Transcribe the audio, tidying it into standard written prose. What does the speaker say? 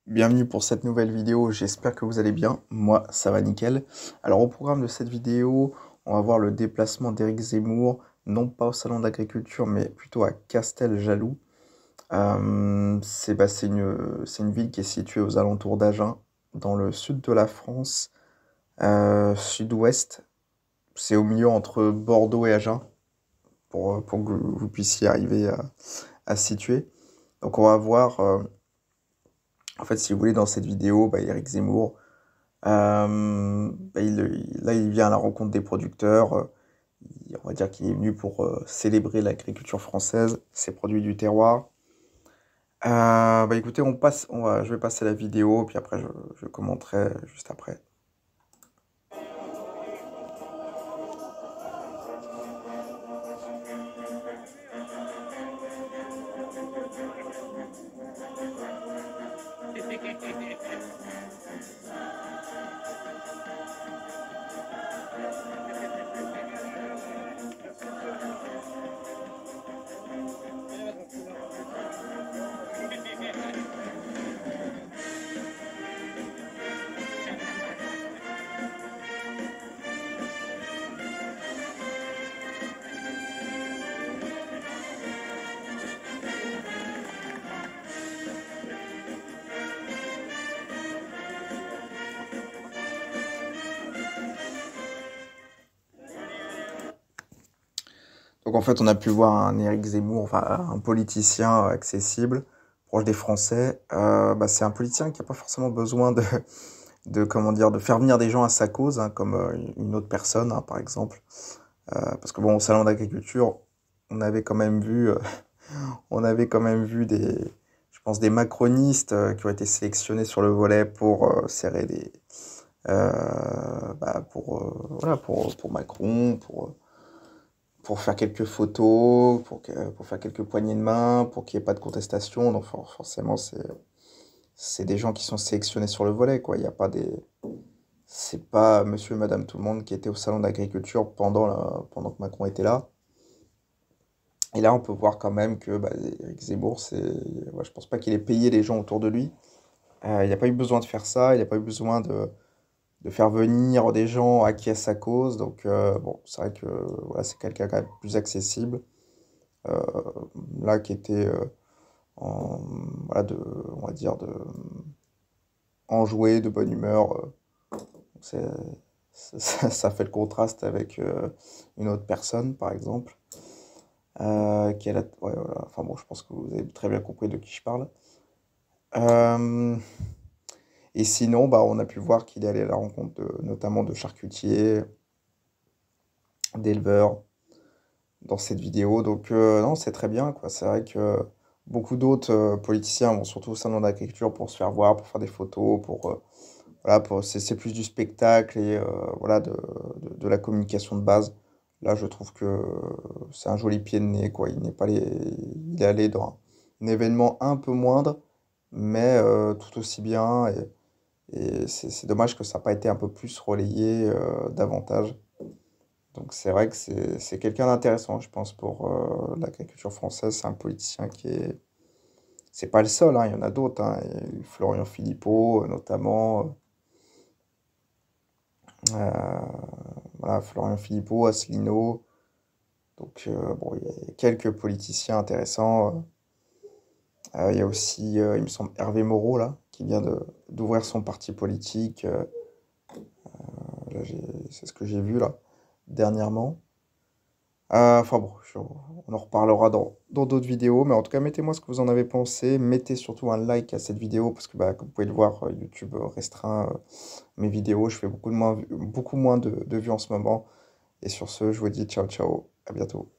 Bienvenue pour cette nouvelle vidéo, j'espère que vous allez bien, moi ça va nickel. Alors au programme de cette vidéo, on va voir le déplacement d'Éric Zemmour, non pas au salon d'agriculture mais plutôt à Casteljaloux. C'est une ville qui est située aux alentours d'Agen, dans le sud de la France, sud-ouest. C'est au milieu entre Bordeaux et Agen, pour que vous puissiez arriver à situer. Donc on va voir, en fait si vous voulez dans cette vidéo, Éric Zemmour, là, il vient à la rencontre des producteurs. On va dire qu'il est venu pour célébrer l'agriculture française, ses produits du terroir. Écoutez, je vais passer la vidéo, puis après je commenterai juste après. Donc en fait, on a pu voir un Éric Zemmour, enfin un politicien accessible, proche des Français. C'est un politicien qui n'a pas forcément besoin comment dire, de faire venir des gens à sa cause, hein, comme une autre personne, hein, par exemple. Parce que bon, au salon d'agriculture, on avait quand même vu, on avait quand même vu je pense, des macronistes qui ont été sélectionnés sur le volet pour serrer voilà, pour Macron, pour faire quelques photos, pour faire quelques poignées de main, pour qu'il n'y ait pas de contestation. Donc forcément, c'est des gens qui sont sélectionnés sur le volet, quoi. Il y a pas c'est pas monsieur et madame tout le monde qui étaient au salon d'agriculture pendant que Macron était là. Et là, on peut voir quand même que Éric Zemmour, je pense pas qu'il ait payé les gens autour de lui. Il n'a pas eu besoin de faire ça, il n'a pas eu besoin de faire venir des gens acquis à sa cause. Donc, bon, c'est vrai que voilà, c'est quelqu'un quand même plus accessible. euh, Là, qui était en, voilà, on va dire, enjoué, de bonne humeur. C'est, ça fait le contraste avec une autre personne, par exemple. Qui est ouais, voilà. Enfin bon, je pense que vous avez très bien compris de qui je parle. Euh, et sinon, on a pu voir qu'il est allé à la rencontre notamment de charcutiers, d'éleveurs dans cette vidéo. Donc non, c'est très bien, quoi. C'est vrai que beaucoup d'autres politiciens vont surtout au salon d'agriculture pour se faire voir, pour faire des photos, voilà, c'est plus du spectacle et voilà, de la communication de base. Là, je trouve que c'est un joli pied de nez, quoi. Il est allé dans un événement un peu moindre, mais tout aussi bien. Et c'est dommage que ça n'a pas été un peu plus relayé davantage. Donc c'est vrai que c'est quelqu'un d'intéressant, je pense, pour l'agriculture française. C'est un politicien qui est... C'est pas le seul, hein, il y en a d'autres, hein. Il y a eu Florian Philippot, notamment. Euh, voilà, Florian Philippot, Asselineau. Donc, bon, il y a quelques politiciens intéressants. Il y a aussi, il me semble, Hervé Moreau, là, qui vient d'ouvrir son parti politique. Là, c'est ce que j'ai vu, là, dernièrement. Enfin bon, on en reparlera dans d'autres vidéos. Mais en tout cas, mettez-moi ce que vous en avez pensé. Mettez surtout un like à cette vidéo, parce que, comme vous pouvez le voir, YouTube restreint mes vidéos. Je fais beaucoup moins de vues en ce moment. Et sur ce, je vous dis ciao ciao, à bientôt.